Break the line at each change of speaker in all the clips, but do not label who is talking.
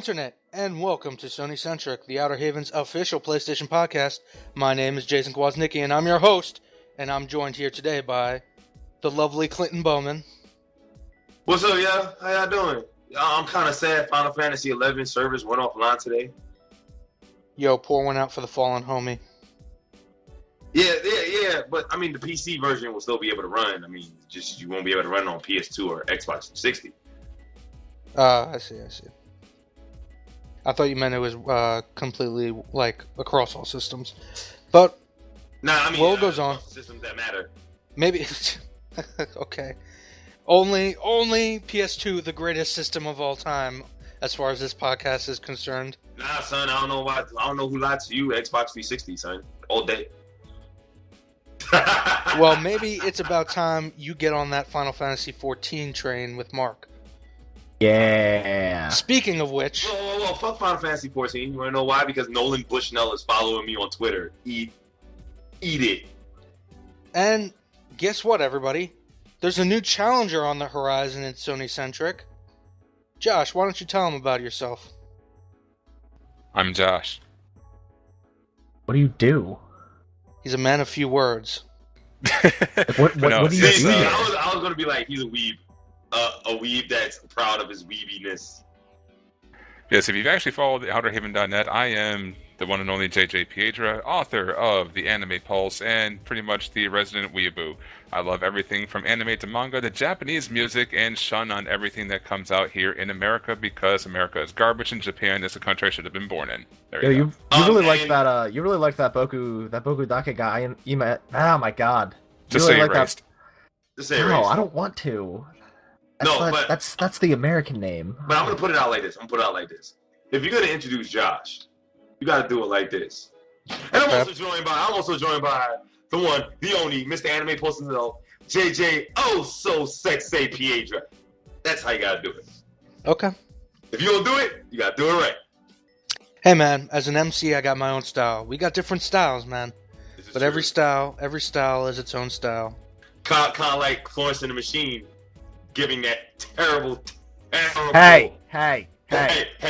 Internet, and welcome to SonyCentric, the Outerhaven's official PlayStation podcast. My name is Jason Kwasnicki, and I'm your host, and I'm joined here today by the lovely Clinton Bowman.
What's up, y'all? How y'all doing? I'm kind of sad Final Fantasy 11 servers went offline today.
Yo, pour one out for the fallen homie.
Yeah, but I mean, the PC version will still be able to run. I mean, just you won't be able to run it on PS2 or Xbox 360.
I see. I thought you meant it was completely, across all systems. But, it goes on.
Systems that matter.
Maybe, okay. Only PS2, the greatest system of all time, as far as this podcast is concerned.
Nah, son, I don't know who lied to you. Xbox 360, son, all day.
Well, maybe it's about time you get on that Final Fantasy 14 train with Mark.
Yeah.
Speaking of which...
Whoa, fuck Final Fantasy 14. You wanna know why? Because Nolan Bushnell is following me on Twitter. Eat it.
And guess what, everybody? There's a new challenger on the horizon in SonyCentric. Josh, why don't you tell him about yourself?
I'm Josh.
What do you do?
He's a man of few words.
What do you do?
I was gonna be like, he's a weeb. A weeb that's proud of his weebiness.
Yes, if you've actually followed Outerhaven.net, I am the one and only JJ Piedra, author of the Anime Pulse and pretty much the resident weeaboo. I love everything from anime to manga to Japanese music and shun on everything that comes out here in America because America is garbage and Japan is a country I should have been born in. There you go.
You really like that. You really like that Boku Dake guy. Oh my god.
Just say erased.
No, I don't want to. That's the American name.
But I'm gonna put it out like this. If you're gonna introduce Josh, you gotta do it like this. And I'm also joined by the one, the only, Mr. Anime Personal, JJ, oh so sexy Piedra. That's how you gotta do it.
Okay.
If you don't do it, you gotta do it right.
Hey man, as an MC, I got my own style. We got different styles, man. But true. every style is its own style.
Kind of like Florence and the Machine, giving that terrible.
Hey,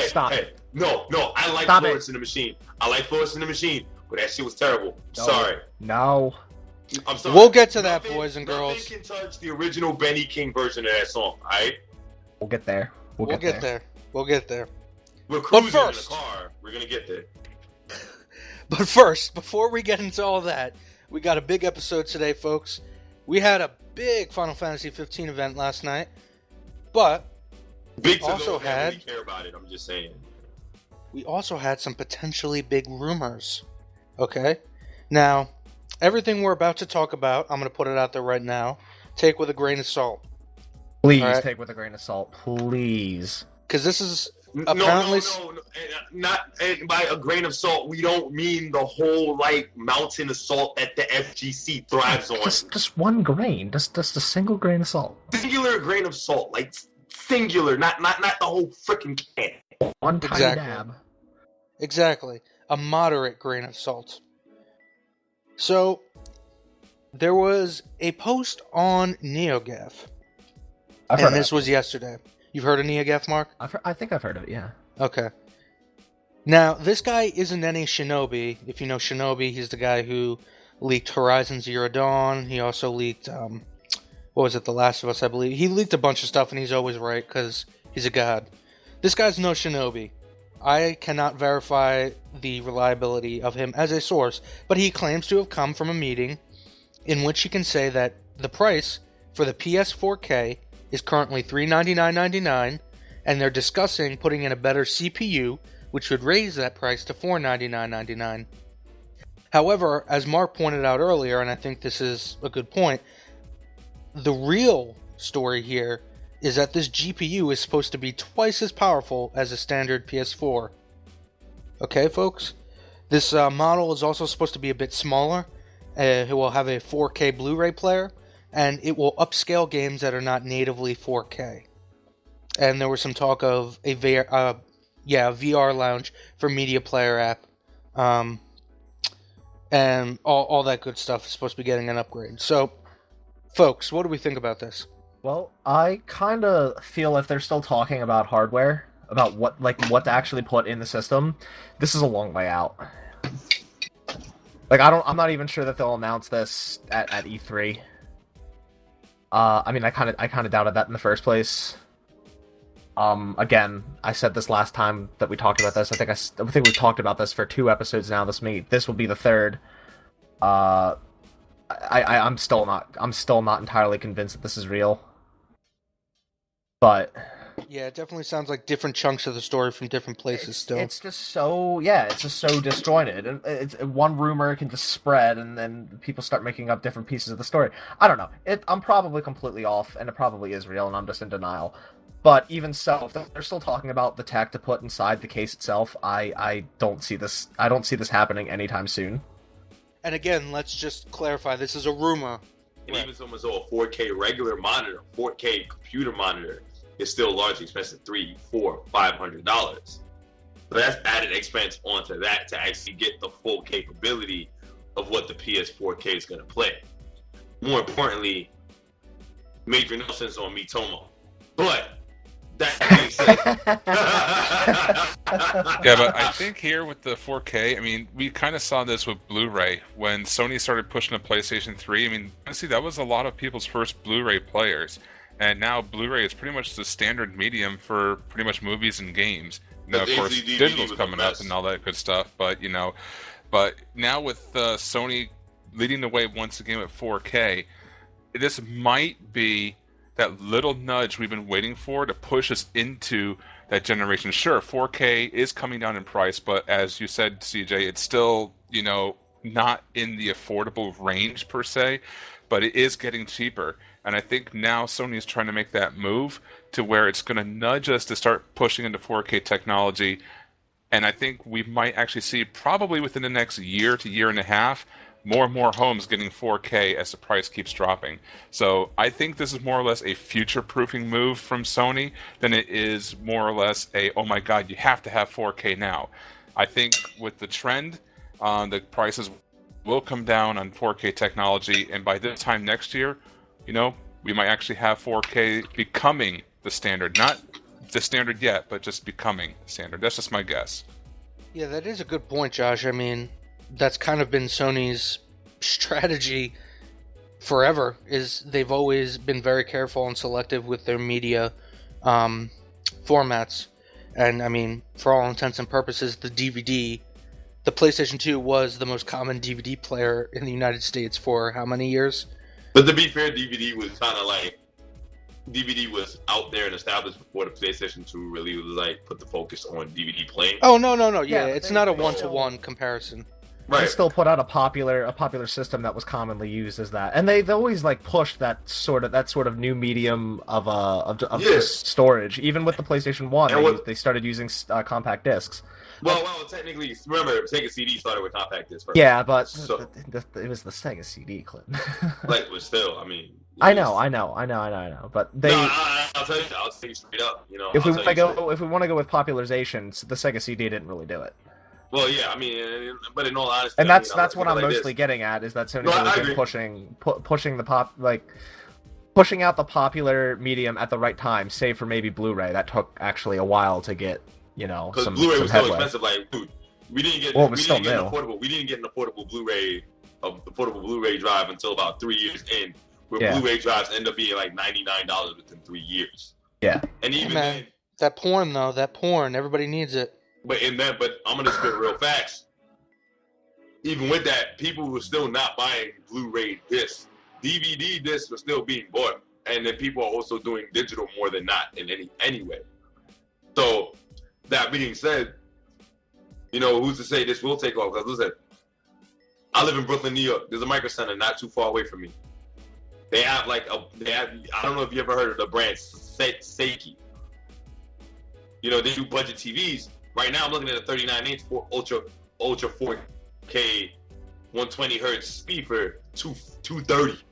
stop.
Hey. No, I like Florence and the Machine. But that shit was terrible. Sorry.
No.
I'm sorry.
We'll get to that, boys and girls.
Nothing can touch the original Benny King version of that song, alright?
We'll get there.
We'll get there.
We're cruising in the car. We're gonna get there.
But first, before we get into all that, we got a big episode today, folks. We had a big Final Fantasy 15 event last night, but
big to also had really care about it. I'm just saying.
We also had some potentially big rumors. Okay? Now, everything we're about to talk about, I'm going to put it out there right now, take with a grain of salt.
Please take with a grain of salt. Please.
Because this is apparently...
No. Not by a grain of salt, we don't mean the whole, mountain of salt that the FGC thrives on.
Just one grain. Just a single grain of salt.
Singular grain of salt. Singular. Not the whole freaking can.
One tiny dab.
Exactly. A moderate grain of salt. So, there was a post on NeoGAF. And this was yesterday. You've heard of NeoGAF, Mark?
I think I've heard of it, yeah.
Okay. Now, this guy isn't any Shinobi. If you know Shinobi, he's the guy who leaked Horizon Zero Dawn. He also leaked, The Last of Us, I believe. He leaked a bunch of stuff, and he's always right, because he's a god. This guy's no Shinobi. I cannot verify the reliability of him as a source, but he claims to have come from a meeting in which he can say that the price for the PS4K is currently $399.99, and they're discussing putting in a better CPU, which would raise that price to $499.99. However, as Mark pointed out earlier, and I think this is a good point, the real story here is that this GPU is supposed to be twice as powerful as a standard PS4. Okay, folks? This model is also supposed to be a bit smaller. It will have a 4K Blu-ray player, and it will upscale games that are not natively 4K. And there was some talk of a VR lounge for Media Player app. And all that good stuff is supposed to be getting an upgrade. So, folks, what do we think about this?
Well, I kind of feel if they're still talking about hardware, about what to actually put in the system, this is a long way out. Like, I'm not even sure that they'll announce this at E3. I mean, I kind of doubted that in the first place. Again, I said this last time that we talked about this. I think we've talked about this for 2 episodes now. This will be the 3rd. I'm still not entirely convinced that this is real. But
yeah, it definitely sounds like different chunks of the story from different places.
It's just so disjointed, and one rumor can just spread, and then people start making up different pieces of the story. I don't know. I'm probably completely off, and it probably is real, and I'm just in denial. But even so, if they're still talking about the tech to put inside the case itself, I don't see this. I don't see this happening anytime soon.
And again, let's just clarify: this is a rumor.
And even someone saw a 4K regular monitor, 4K computer monitor, is still largely expensive, $300, $400, $500. So that's added expense onto that to actually get the full capability of what the PS4K is going to play. More importantly, major no sense on Mitomo. But that being said,
yeah, but I think here with the 4K, I mean, we kind of saw this with Blu-ray when Sony started pushing the PlayStation 3. I mean, honestly, that was a lot of people's first Blu-ray players. And now Blu-ray is pretty much the standard medium for pretty much movies and games. You know, of course, digital's coming up and all that good stuff. But now with Sony leading the way once again with 4K, this might be that little nudge we've been waiting for to push us into that generation. Sure, 4K is coming down in price, but as you said, CJ, it's still, not in the affordable range per se, but it is getting cheaper. And I think now Sony is trying to make that move to where it's going to nudge us to start pushing into 4K technology. And I think we might actually see probably within the next year to year and a half, more and more homes getting 4K as the price keeps dropping. So I think this is more or less a future-proofing move from Sony than it is more or less a, oh my god, you have to have 4K now. I think with the trend, the prices will come down on 4K technology, and by this time next year, we might actually have 4K becoming the standard. Not the standard yet, but just becoming the standard. That's just my guess.
Yeah, that is a good point, Josh. I mean, that's kind of been Sony's strategy forever, is they've always been very careful and selective with their media formats. And I mean, for all intents and purposes, the PlayStation 2 was the most common DVD player in the United States for how many years?
But to be fair, DVD was out there and established before the PlayStation 2 really was put the focus on DVD playing.
Oh no, yeah, it's not a one-to-one comparison.
Right. They still put out a popular system that was commonly used as that, and they've always pushed that sort of new medium of storage. Even with the PlayStation 1, they started using compact discs.
Well, technically, remember, Sega CD started with compact discs first.
Yeah, but it was the Sega CD clip.
But still, I mean.
I know. But they.
No, I'll tell you straight up.
If we want to go with popularization, the Sega CD didn't really do it.
Well, yeah, I mean, but in all honesty,
and that's what I'm mostly getting at, is that Sony's really been pushing out the popular medium at the right time, save for maybe Blu-ray. That took actually a while to get, some
Blu-ray was
headway.
so expensive. Dude, we didn't get
an
affordable Blu-ray drive until about 3 years in, where Blu-ray drives end up being $99 within 3 years.
Yeah,
and even then,
that porn, everybody needs it.
But I'm gonna spit real facts. Even with that, people were still not buying Blu-ray discs. DVD discs were still being bought, and then people are also doing digital more than not in any way. So that being said, who's to say this will take off? Because listen, I live in Brooklyn, New York. There's a Micro Center not too far away from me. They have I don't know if you ever heard of the brand Seiki. They do budget TVs. Right now, I'm looking at a 39-inch for Ultra 4K 120 hertz speed for $230.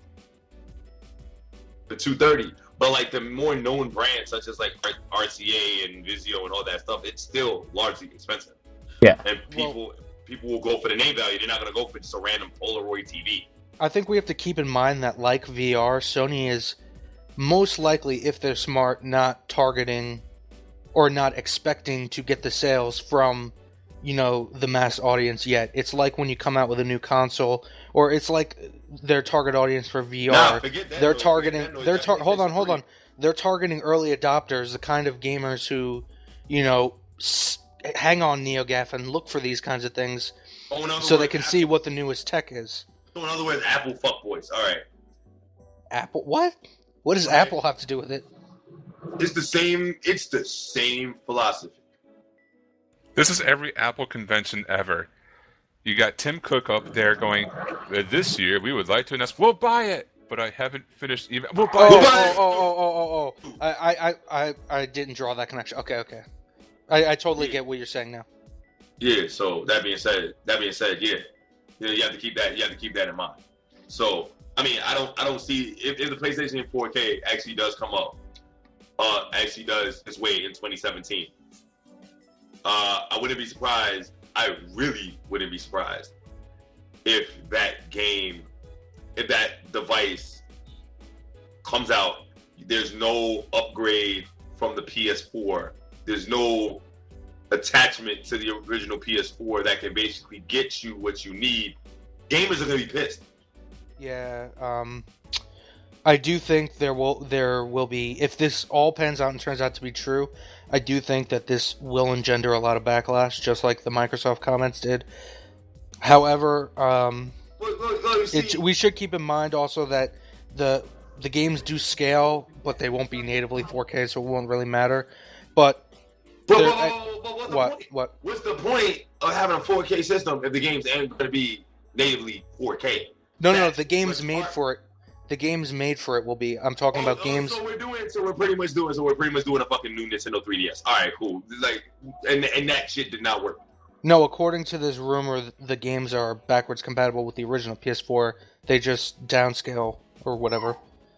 The $230, but the more known brands such as RCA and Vizio and all that stuff, it's still largely expensive.
Yeah,
and people will go for the name value. They're not going to go for just a random Polaroid TV.
I think we have to keep in mind that, like VR, Sony is most likely, if they're smart, not targeting or not expecting to get the sales from, the mass audience yet. It's like when you come out with a new console, or it's like their target audience for VR.
Nah, forget that.
They're targeting. Hold on. They're targeting early adopters, the kind of gamers who, hang on NeoGAF and look for these kinds of things, so they can see what the newest tech is.
So in other words, Apple fuckboys. All right.
Apple? What? What does Apple have to do with it?
It's the same. It's the same philosophy.
This is every Apple convention ever. You got Tim Cook up there going, this year we would like to announce, we'll buy it, but I haven't finished even. We'll buy it.
I didn't draw that connection. Okay. I totally get what you're saying now.
Yeah. So that being said, yeah, you have to keep that. You have to keep that in mind. So I mean, I don't see if the PlayStation 4K actually does come up. Actually does its way in 2017. I wouldn't be surprised. I really wouldn't be surprised if that device comes out. There's no upgrade from the PS4. There's no attachment to the original PS4 that can basically get you what you need. Gamers are gonna be pissed.
Yeah. I do think there will be, if this all pans out and turns out to be true, I do think that this will engender a lot of backlash, just like the Microsoft comments did. However, we should keep in mind also that the games do scale, but they won't be natively 4K, so it won't really matter. But what?
What's the point of having a 4K system if the games ain't going to be natively 4K?
No, the game's made for it. The game's made for it will be. I'm talking about games.
So we're pretty much doing a fucking new Nintendo 3DS. All right, cool. Like, and that shit did not work.
No, according to this rumor, the games are backwards compatible with the original PS4. They just downscale or whatever.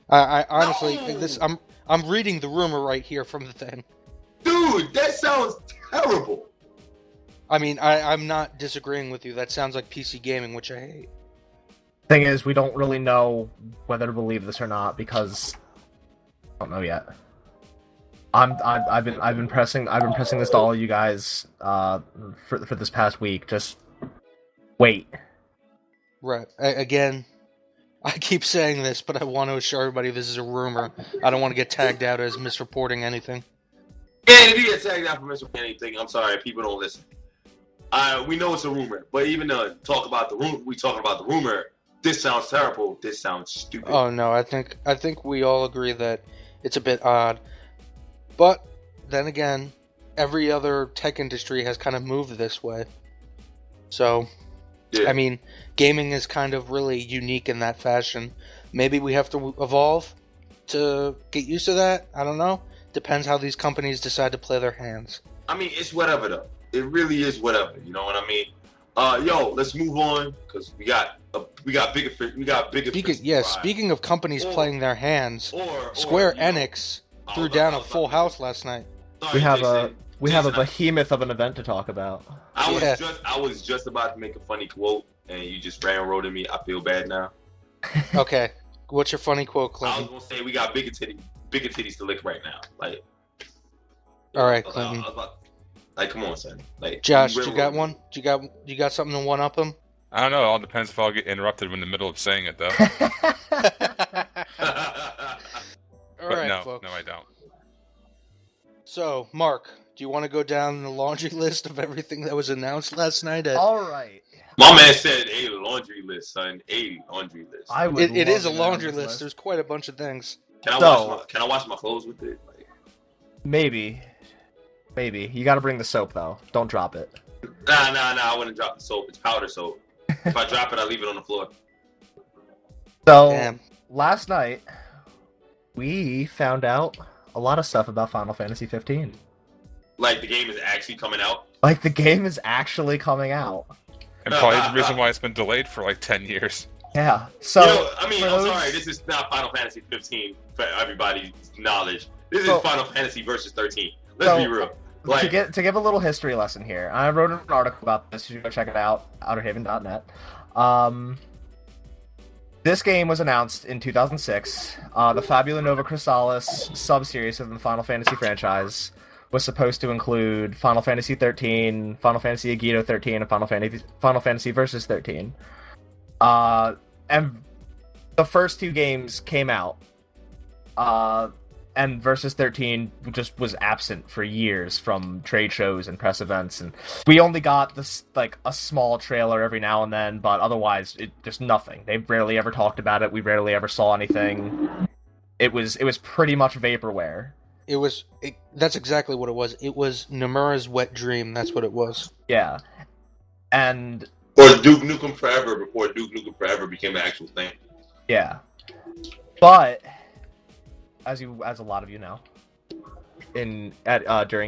I honestly, I'm reading the rumor right here from the thing.
Dude, that sounds terrible.
I mean, I'm not disagreeing with you. That sounds like PC gaming, which I hate.
Thing is, we don't really know whether to believe this or not because I don't know yet. I've been pressing this to all you guys for this past week. Just wait.
Right.
Again, I keep saying this, but I want to assure everybody this is a rumor. I don't want to get tagged out as misreporting anything.
Yeah, if you get tagged out for misreporting anything, I'm sorry, people don't listen. We know it's a rumor, but even though we talking about the rumor. This sounds terrible. This sounds stupid.
Oh no, I think we all agree that it's a bit odd. But then again, every other tech industry has kind of moved this way. So, yeah. I mean, gaming is kind of really unique in that fashion. Maybe we have to evolve to get used to that. I don't know. Depends how these companies decide to play their hands.
I mean, it's whatever though. It really is whatever. You know what I mean? Let's move on because we got bigger fish.
Yeah, speaking of companies playing their hands, Square Enix threw down a full house last night.
We have a behemoth of an event to talk about.
I was just about to make a funny quote and you just railroaded me. I feel bad now.
Okay, what's your funny quote, Clinton?
I was gonna say we got bigger titties to lick right now. Like,
all right, Clinton.
Like, come on, son. Like,
Josh, you got one? You got something to one up him?
I don't know. It all depends if I'll get interrupted in the middle of saying it, though.
All right,
no,
folks.
No, I don't.
So, Mark, do you want to go down the laundry list of everything that was announced last night?
All right.
My man said a laundry list, son. A laundry list.
It is a laundry list. There's quite a bunch of things.
Can I wash my clothes with it? Like,
maybe. You gotta bring the soap, though. Don't drop it.
Nah. I wouldn't drop the soap. It's powder soap. If I drop it, I leave it on the floor.
So, last night, we found out a lot of stuff about Final Fantasy 15.
Like, the game is actually coming out?
And probably the reason why it's been delayed for like 10 years.
Yeah. So,
I'm sorry, this is not Final Fantasy 15 for everybody's knowledge. This is Final Fantasy versus 13. Let's be real.
Like, to give a little history lesson here, I wrote an article about this. You should go check it out, Outerhaven.net. This game was announced in 2006. The Fabula Nova Chrysalis sub-series of the Final Fantasy franchise was supposed to include Final Fantasy 13, Final Fantasy Agito 13, and Final Fantasy Versus 13. And the first 2 games came out. And Versus 13 just was absent for years from trade shows and press events, and we only got this like a small trailer every now and then, but otherwise it just nothing. They rarely ever talked about it. We rarely ever saw anything. It was pretty much vaporware.
That's exactly what it was. It was Nomura's wet dream. That's what it was.
Yeah, and
Or Duke Nukem Forever before Duke Nukem Forever became an actual thing.
yeah, but as a lot of you know, during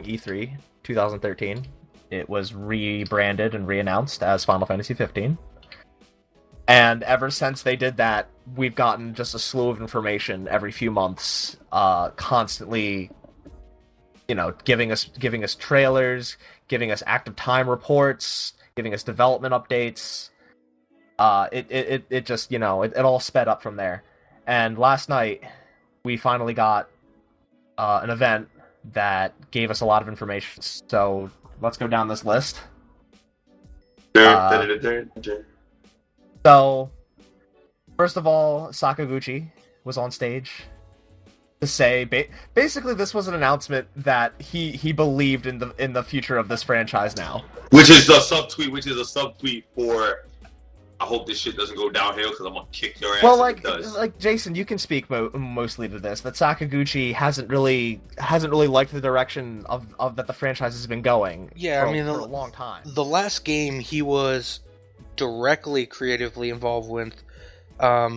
E3 2013, it was rebranded and reannounced as Final Fantasy 15. And ever since they did that, we've gotten just a slew of information every few months, constantly, giving us trailers, giving us active time reports, giving us development updates. It just, it all sped up from there. And last night, we finally got an event that gave us a lot of information. So let's go down this list. So, first of all, Sakaguchi was on stage to say, basically, this was an announcement that he believed in the future of this franchise now.
Which is a subtweet for, I hope this shit doesn't go downhill because I'm gonna kick your ass.
Well,
if it does.
like Jason, you can speak mostly to this. That Sakaguchi hasn't really liked the direction of that the franchise has been going.
Yeah,
for a long time.
The last game he was directly creatively involved with, I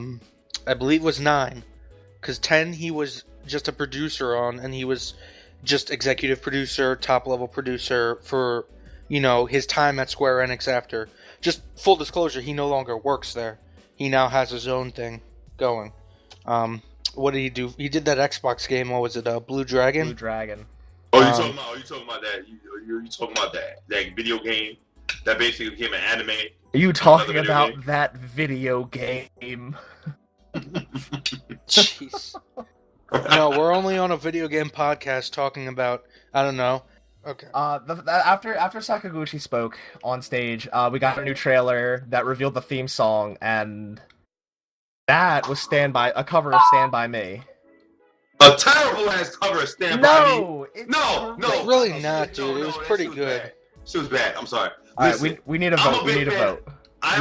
believe, was 9, because 10 he was just a producer on, and he was just executive producer, top level producer for his time at Square Enix after. Just full disclosure, he no longer works there. He now has his own thing going. What did he do? He did that Xbox game. What was it? Blue Dragon?
Blue Dragon.
Oh, you talking about that? You talking about that video game that basically became an anime?
Are you talking about that video game?
Jeez. No, we're only on a video game podcast talking about, I don't know. Okay.
After Sakaguchi spoke on stage, we got a new trailer that revealed the theme song, and that was a cover of Stand By Me.
A terrible ass cover of Stand By Me. No,
it's really not, dude. It was pretty good.
She was bad. I'm sorry.
Alright, we need a vote. We need a vote.
I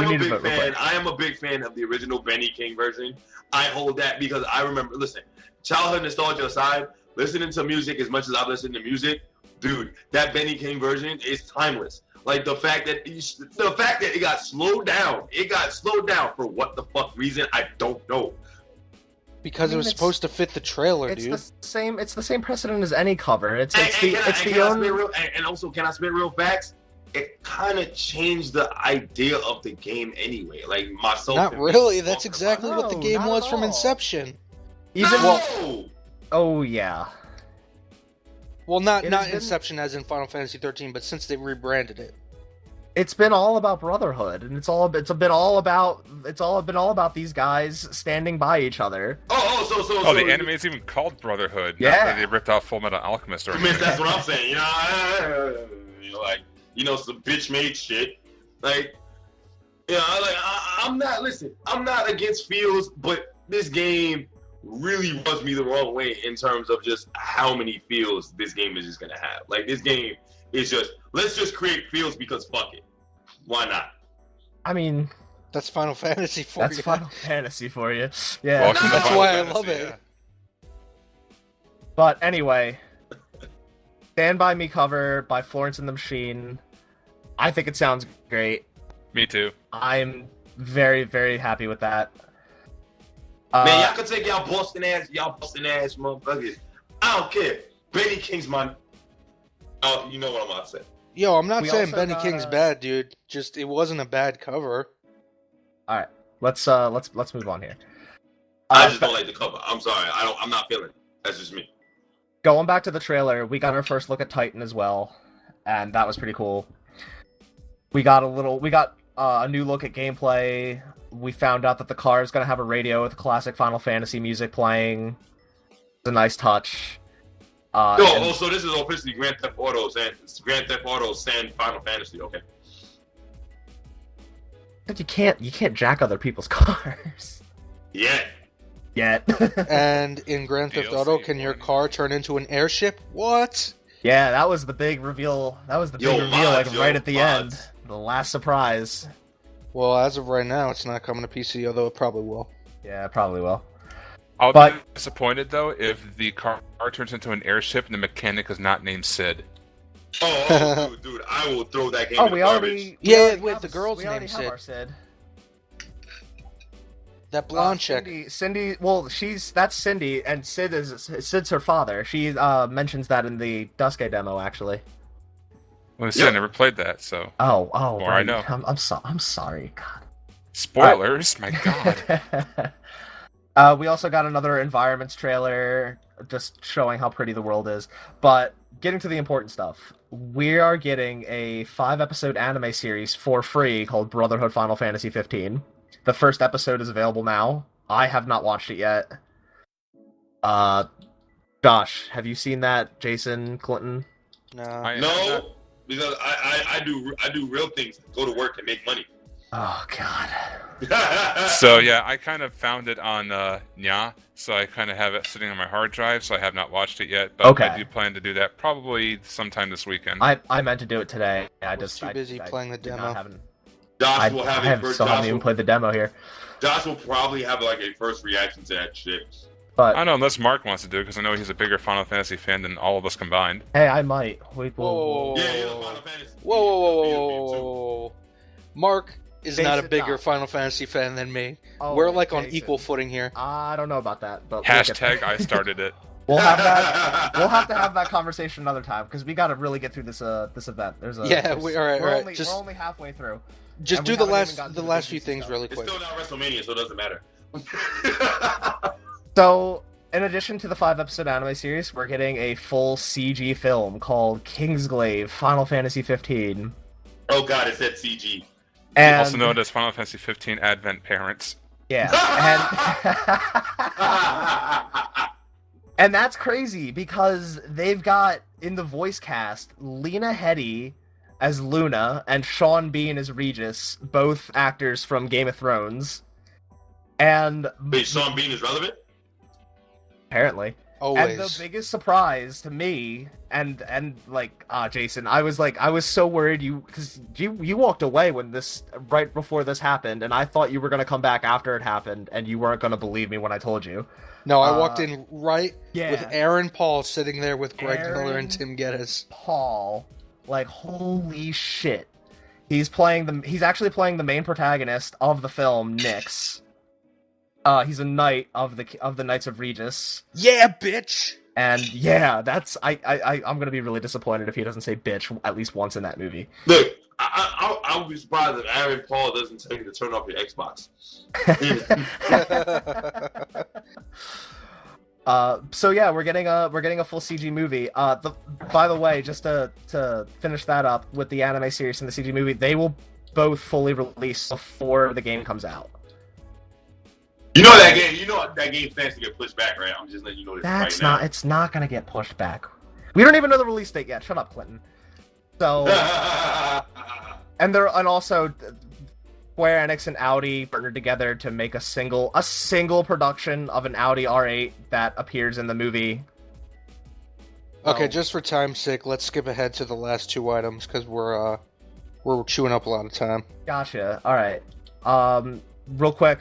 am a big fan of the original Benny King version. I hold that because I remember, listen, childhood nostalgia aside, listening to music as much as I've listened to music, dude, that Benny King version is timeless. Like the fact that it got slowed down. It got slowed down for what the fuck reason, I don't know.
Because it was supposed to fit the trailer, dude.
It's the same precedent as any cover. And
also, can I spit real facts? It kind of changed the idea of the game anyway. Like myself.
Not really. That's exactly what the game was from inception.
Oh yeah.
Well, not Inception as in Final Fantasy 13, but since they rebranded it.
It's been all about brotherhood, and it's been all about these guys standing by each other.
So
the
anime is even called Brotherhood.
Yeah,
not that they ripped off Full Metal Alchemist or anything.
That's what I'm saying. Some bitch made shit. Like, I'm not against feels, but this game really rubs me the wrong way in terms of just how many feels this game is just gonna have. Like, this game is just, let's just create feels because fuck it. Why not?
I mean,
that's Final Fantasy for you.
That's Final Fantasy for you. Yeah.
Welcome to
that's
Final
why
Fantasy,
I love it.
Yeah.
But anyway, Stand By Me cover by Florence and the Machine. I think it sounds great.
Me too.
I'm very, very happy with that.
Man, y'all can take y'all busting ass motherfuckers. I don't care. Benny King's my... Oh, you know what I'm about to say.
Yo, I'm not saying Benny King's bad, dude. Just, it wasn't a bad cover.
Alright, let's move on here.
I just don't like the cover. I'm sorry. I'm not feeling it. That's just me.
Going back to the trailer, we got our first look at Titan as well, and that was pretty cool. We got a new look at gameplay. We found out that the car is going to have a radio with classic Final Fantasy music playing. It's a nice touch.
So this is officially Grand Theft Auto and Final Fantasy. Okay.
But you can't jack other people's cars.
Yeah.
Yet.
And in Grand Theft
DLC
Auto, can your
warning.
car turn into an airship? What?
Yeah, that was the big reveal. That was the big reveal,
mods,
right at the
mods.
end. The last surprise.
Well, as of right now, it's not coming to PC, although it probably will.
Yeah, probably will.
I'll
But-
be disappointed though if the car turns into an airship and the mechanic is not named Sid.
Dude, I will throw that game
Oh,
in the
we
garbage.
already.
Yeah,
we already
wait,
have
the
a-
girl's
we already
name's
have
Sid.
our Sid.
That blonde chick.
Cindy. Well, that's Cindy, and Sid's her father. She mentions that in the Duske demo, actually.
Well, I said I never played that, so
Oh,
More
right.
I know.
I'm sorry. God.
spoilers. My God.
We also got another environments trailer, just showing how pretty the world is. But getting to the important stuff, we are getting a 5-episode anime series for free called Brotherhood Final Fantasy 15. The first episode is available now. I have not watched it yet. Josh, have you seen that? Jason, Clinton?
No.
No, because I do real things. Go to work and make money.
Oh God.
So yeah, I kind of found it on Nya, so I kind of have it sitting on my hard drive. So I have not watched it yet, but
Okay.
I do plan to do that probably sometime this weekend.
I meant to do it today. I
Was
just
too busy playing the
did
demo.
not haven't-
Josh will have
I
a first.
still haven't even played the demo here.
Josh will probably have like a first reaction to that shit.
But
I don't know unless Mark wants to do it because I know he's a bigger Final Fantasy fan than all of us combined.
hey, I might. Wait,
Whoa.
Yeah, he's a Final Fantasy.
Whoa. Mark is not a
Jason,
bigger
no.
Final Fantasy fan than me.
Oh,
We're like on
Jason.
equal footing here.
I don't know about that, but
Hashtag I started it.
We'll have that. We'll have to have that conversation another time because we got to really get through this event. There's a
Yeah,
there's-
all right.
We're only halfway through.
Just
And
do
we
the
haven't even gotten
the
to
last
the
few
juicy
things
stuff.
really
It's
quick.
still not WrestleMania, so it doesn't matter.
So, in addition to the 5-episode anime series, we're getting a full CG film called Kingsglaive Final Fantasy 15.
Oh god, it said CG.
And
Also known as Final Fantasy 15 Advent Parents.
yeah, and that's crazy because they've got in the voice cast Lena Headey as Luna and Sean Bean as Regis, both actors from Game of Thrones. And
Wait, Sean Bean is relevant?
apparently.
Always.
And the biggest surprise to me, and Jason, I was so worried because you walked away when right before this happened, and I thought you were gonna come back after it happened, and you weren't gonna believe me when I told you.
No, I walked in right
Yeah.
with Aaron Paul sitting there with Greg Miller
Aaron
and Tim Geddes.
Paul, like holy shit, he's actually playing the main protagonist of the film, Nyx. He's a knight of the Knights of Regis.
Yeah, bitch.
And yeah, I'm gonna be really disappointed if he doesn't say bitch at least once in that movie.
Look, I would be surprised if Aaron Paul doesn't tell you to turn off your Xbox.
So yeah, we're getting a full CG movie. By the way, just to finish that up with the anime series and the CG movie, they will both fully release before the game comes out.
You know that game stands to get pushed back, right? I'm just letting you know this
It's not gonna get pushed back. We don't even know the release date yet. Shut up, Clinton. So,
right now.
and also Square Enix and Audi partnered together to make a single production of an Audi R8 that appears in the movie.
Okay,
So-
just for time's sake, let's skip ahead to the last two items because we're chewing up a lot of time.
Gotcha. All right. Real quick,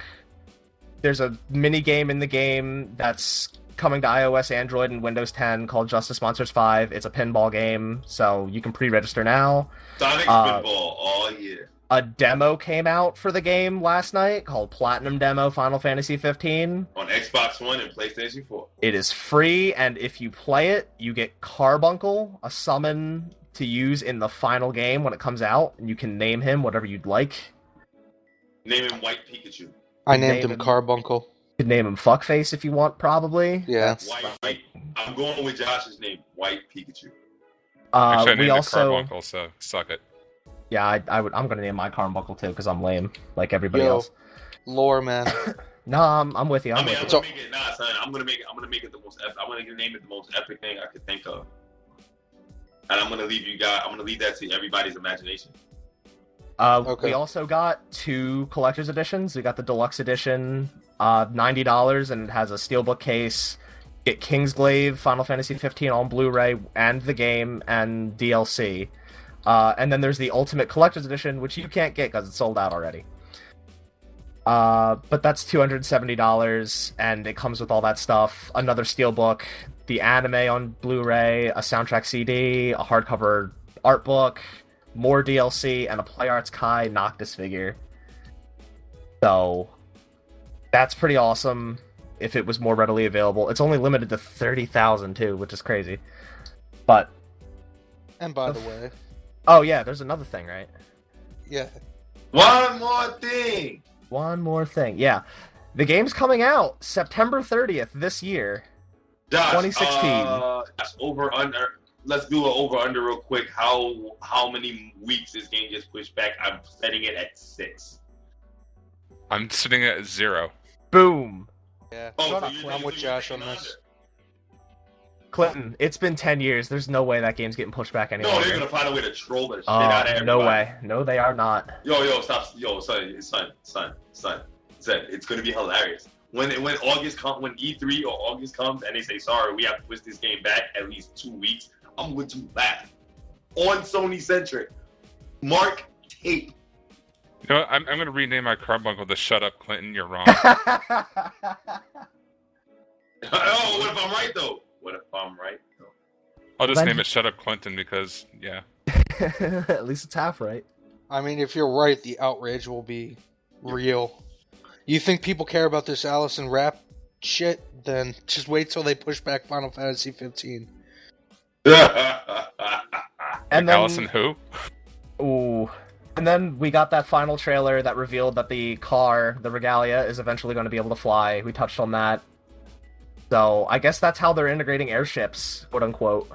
there's a mini game in the game that's coming to iOS, Android, and Windows 10 called Justice Monsters 5. It's a pinball game, so you can pre-register now.
Sonic Spitball, oh yeah.
A demo came out for the game last night called Platinum Demo Final Fantasy 15.
On Xbox One and PlayStation 4.
It is free, and if you play it, you get Carbuncle, a summon to use in the final game when it comes out, and you can name him whatever you'd like.
Name him White Pikachu.
I named
Name
him
him.
Carbuncle.
You could name him Fuckface if you want, probably.
Yeah.
White. I'm going with Josh's name, White Pikachu.
Actually, I
We
named
also,
it Carbuncle, so suck it.
yeah, I'm gonna name my Carbuncle too because I'm lame, like everybody
Yo.
else.
Lore, man.
No, I'm with you.
I'm
with
gonna
you.
make it. Nah, son. I'm gonna make it the most. I'm gonna name it the most epic thing I could think of. And I'm gonna leave you guys. I'm gonna leave that to everybody's imagination.
Okay.
We also got 2 collector's editions. We got the deluxe edition, $90, and it has a steelbook case. Get Kingsglaive, Final Fantasy 15 on Blu-ray, and the game, and DLC. And then there's the Ultimate Collector's Edition, which you can't get because it's sold out already. But that's $270, and it comes with all that stuff. Another steelbook, the anime on Blu-ray, a soundtrack CD, a hardcover art book, more DLC, and a PlayArts Kai Noctis figure. So, that's pretty awesome if it was more readily available. It's only limited to 30,000 too, which is crazy. But...
And by the way...
Oh yeah, there's another thing, right?
Yeah.
One more thing. Yeah. The game's coming out September 30th this year. Josh,
2016.
Let's do an over-under real quick. How many weeks this game gets pushed back? I'm setting it at 6.
I'm sitting at 0.
Boom.
Yeah.
Oh,
I'm with Josh on this.
Clinton, it's been 10 years. There's no way that game's getting pushed back anymore.
No, they're gonna find a way to troll the shit out of everybody.
No way. No, they are not.
Yo, stop. Yo, son. It's gonna be hilarious. When E3 or August comes and they say, sorry, we have to push this game back at least 2 weeks, I'm going to laugh. On SonyCentric. Mark tape.
You know what? I'm going to rename my carbuncle to Shut Up, Clinton. You're wrong.
Oh, what if I'm right, though?
I'll just name it Shut Up, Clinton, because, yeah.
At least it's half right.
I mean, if you're right, the outrage will be real. You think people care about this Allison rap shit? Then just wait till they push back Final Fantasy 15.
And then,
Allison who?
Ooh. And then we got that final trailer that revealed that the car, the Regalia, is eventually going to be able to fly. We touched on that. So I guess that's how they're integrating airships, quote unquote,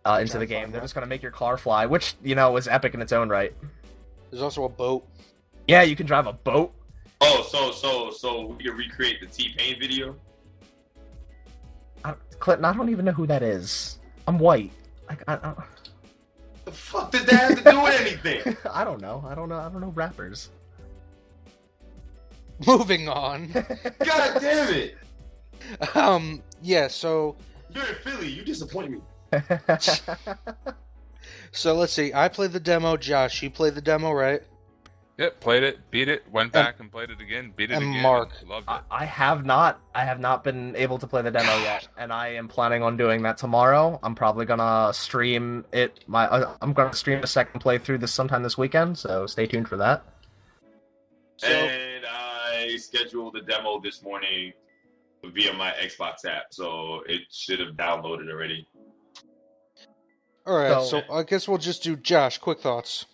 into the game. They're just going to make your car fly, which, is epic in its own right.
There's also a boat.
Yeah, you can drive a boat.
Oh, so we can recreate the T-Pain video?
Clinton, I don't even know who that is. I'm white.
The fuck did that have to do with anything?
I don't know. I don't know rappers.
Moving on.
God damn it!
Yeah, so...
You're in Philly. You disappoint me.
So let's see. I played the demo. Josh, you played the demo, right?
Yep, played it, beat it, went back and played it again, beat it
and
again.
Mark.
Loved it.
I have not been able to play the demo yet, and I am planning on doing that tomorrow. I'm probably gonna stream it. I'm gonna stream a second playthrough sometime this weekend, so stay tuned for that.
And I scheduled the demo this morning via my Xbox app, so it should have downloaded already.
Alright, so I guess we'll just do Josh, quick thoughts.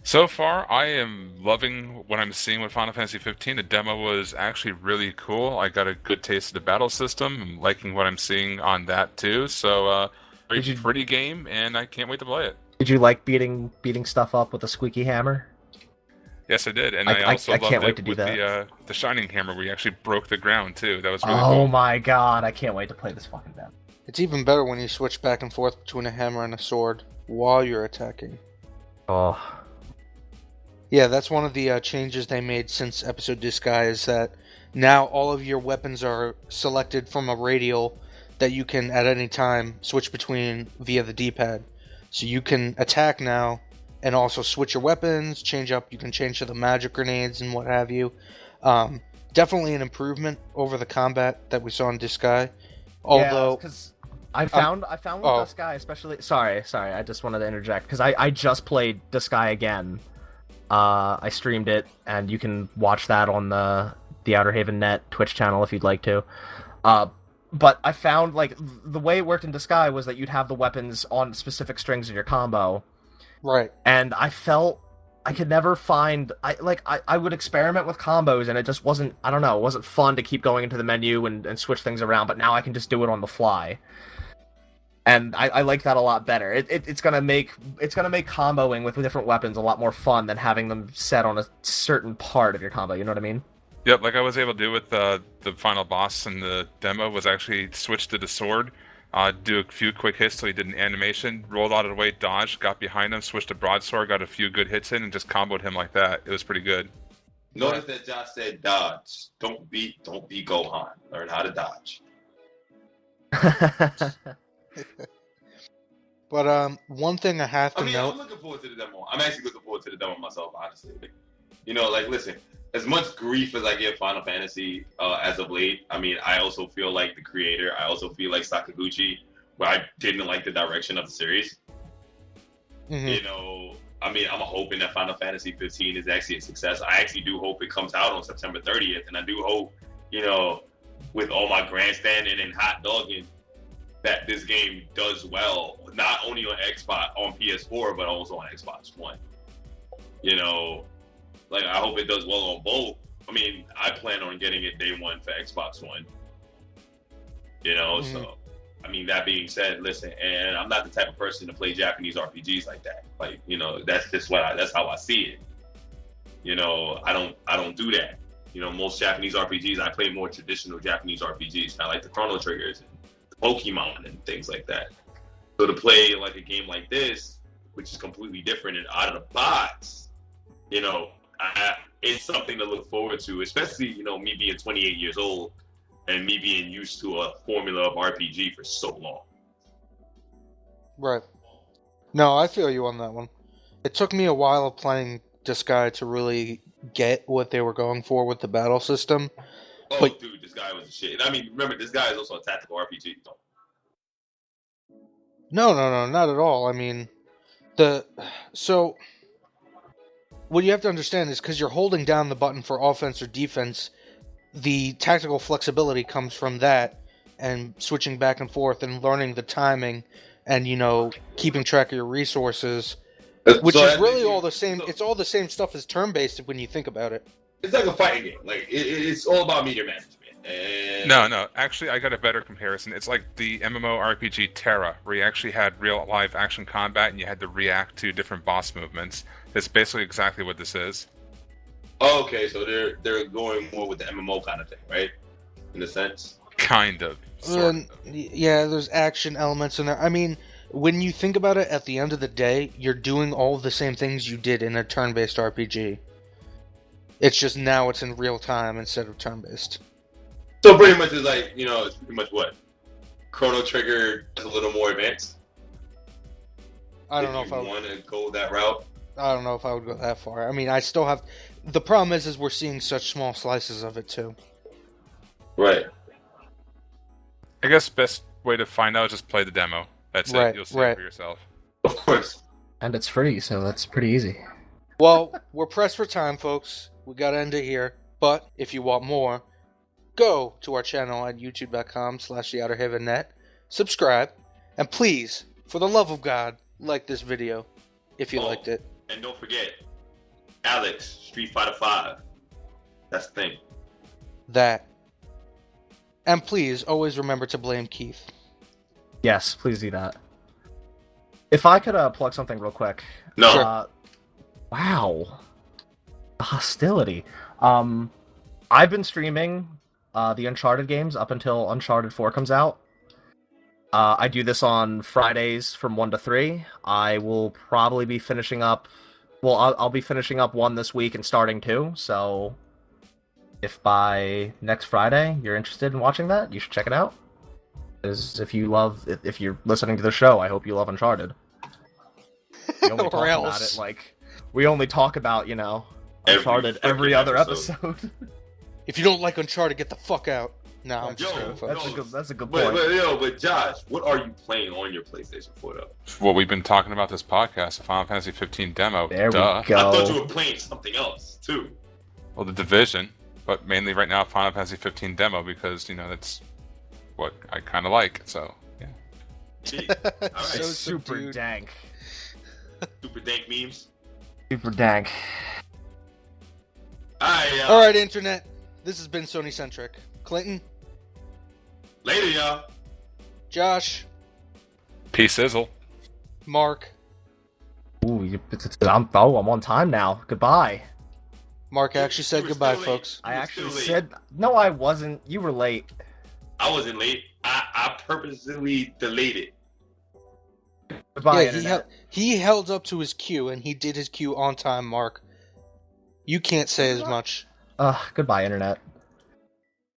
So far, I am loving what I'm seeing with Final Fantasy 15. The demo was actually really cool. I got a good taste of the battle system. I'm liking what I'm seeing on that too. So, pretty game, and I can't wait to play it.
Did you like beating stuff up with a squeaky hammer?
Yes, I did, and I also loved
can't wait
it
to do
with
that.
the Shining Hammer, where you actually broke the ground too. That was really
Oh
cool.
my god, I can't wait to play this fucking demo.
It's even better when you switch back and forth between a hammer and a sword while you're attacking.
Oh.
Yeah, that's one of the changes they made since episode Disguise, is that now all of your weapons are selected from a radial that you can at any time switch between via the D-pad. So you can attack now and also switch your weapons, you can change to the magic grenades and what have you. Definitely an improvement over the combat that we saw in Disguise. Although...
because I found with Disguise, especially... Sorry, I just wanted to interject, because I just played Disguise again. I streamed it, and you can watch that on the Outerhaven Net Twitch channel if you'd like to. But I found, the way it worked in Disguise was that you'd have the weapons on specific strings of your combo.
Right.
And I felt I could never find... I would experiment with combos, and it just wasn't... I don't know, it wasn't fun to keep going into the menu and switch things around, but now I can just do it on the fly. And I like that a lot better. It's gonna make comboing with different weapons a lot more fun than having them set on a certain part of your combo. You know what I mean?
Yep, like I was able to do with the final boss in the demo was actually switch to the sword, do a few quick hits till he did an animation, rolled out of the way, dodged, got behind him, switched to broadsword, got a few good hits in, and just comboed him like that. It was pretty good.
Notice that Josh said dodge. Don't be Gohan. Learn how to dodge.
But one thing I have to note.
I'm looking forward to the demo. I'm actually looking forward to the demo myself, honestly. Like, listen, as much grief as I give Final Fantasy as of late, I mean, I also feel like the creator. I also feel like Sakaguchi, but I didn't like the direction of the series.
Mm-hmm.
I mean, I'm hoping that Final Fantasy 15 is actually a success. I actually do hope it comes out on September 30th, and I do hope, with all my grandstanding and hot dogging, that this game does well, not only on PS4, but also on Xbox One. Like, I hope it does well on both. I mean, I plan on getting it day one for Xbox One. So, I mean, that being said, listen, and I'm not the type of person to play Japanese RPGs like that. Like, that's just that's how I see it. I don't do that. Most Japanese RPGs, I play more traditional Japanese RPGs, kind of like the Chrono Triggers and Pokemon and things like that. So to play like a game like this, which is completely different and out of the box, it's something to look forward to, especially, me being 28 years old and me being used to a formula of RPG for so long.
Right. No, I feel you on that one. It took me a while of playing this guy to really get what they were going for with the battle system.
Oh,
but,
dude, this guy was a shit. I mean, remember, this guy is also a tactical RPG.
No, not at all. I mean, so what you have to understand is because you're holding down the button for offense or defense, the tactical flexibility comes from that and switching back and forth and learning the timing and, keeping track of your resources, which is really all the same. It's all the same stuff as turn-based when you think about it.
It's like a fighting game. Like, it's all about meter management. And...
No. Actually, I got a better comparison. It's like the MMORPG Terra, where you actually had real live action combat and you had to react to different boss movements. It's basically exactly what this is.
Okay, so they're going more with the MMO kind of thing, right? In a sense?
Kind of. Sort of.
Yeah, there's action elements in there. I mean, when you think about it, at the end of the day, you're doing all the same things you did in a turn-based RPG. It's just now it's in real time instead of turn-based.
So pretty much it's like, it's pretty much what? Chrono Trigger is a little more advanced?
I don't know if I
want to go that route.
I don't know if I would go that far. I mean, I still have... The problem is we're seeing such small slices of it, too.
Right.
I guess best way to find out is just play the demo. That's it. You'll see it for yourself.
Of course.
And it's free, so that's pretty easy.
Well, we're pressed for time, folks. We gotta end it here. But if you want more, go to our channel at youtube.com/theouterhavennet, subscribe, and please, for the love of God, like this video if you liked it.
And don't forget, Alex, Street Fighter 5. That's the thing.
That. And please, always remember to blame Keith.
Yes, please do that. If I could plug something real quick.
No.
Sure.
Wow. The hostility. I've been streaming the Uncharted games up until Uncharted 4 comes out. I do this on Fridays from 1 to 3. I will probably be finishing up... Well, I'll be finishing up 1 this week and starting 2, so... If by next Friday you're interested in watching that, you should check it out. Because if you're listening to the show, I hope you love Uncharted. We only talk about it like... We only talk about, Uncharted every other episode.
If you don't like Uncharted, get the fuck out. No, I'm just kidding, folks.
That's a good point.
But Josh, what are you playing on your PlayStation 4 though?
Well, we've been talking about this podcast, the Final Fantasy 15 demo.
There we go.
I thought you were playing something else too.
Well, The Division, but mainly right now Final Fantasy 15 demo because that's what I kind of like. So yeah.
Gee, all right.
So
super dank.
Super dank memes.
Super dank.
All right, Internet. This has been SonyCentric. Clinton.
Later, y'all.
Josh.
Peace sizzle.
Mark.
Ooh, I'm on time now. Goodbye.
Mark actually said
were
goodbye,
still late.
folks.
I
You were
actually
still late.
said no. I wasn't. You were late.
I wasn't late. I purposely delayed it.
Goodbye,
Yeah,
internet.
he held up to his cue, and he did his cue on time, Mark. You can't say as much.
Goodbye, internet.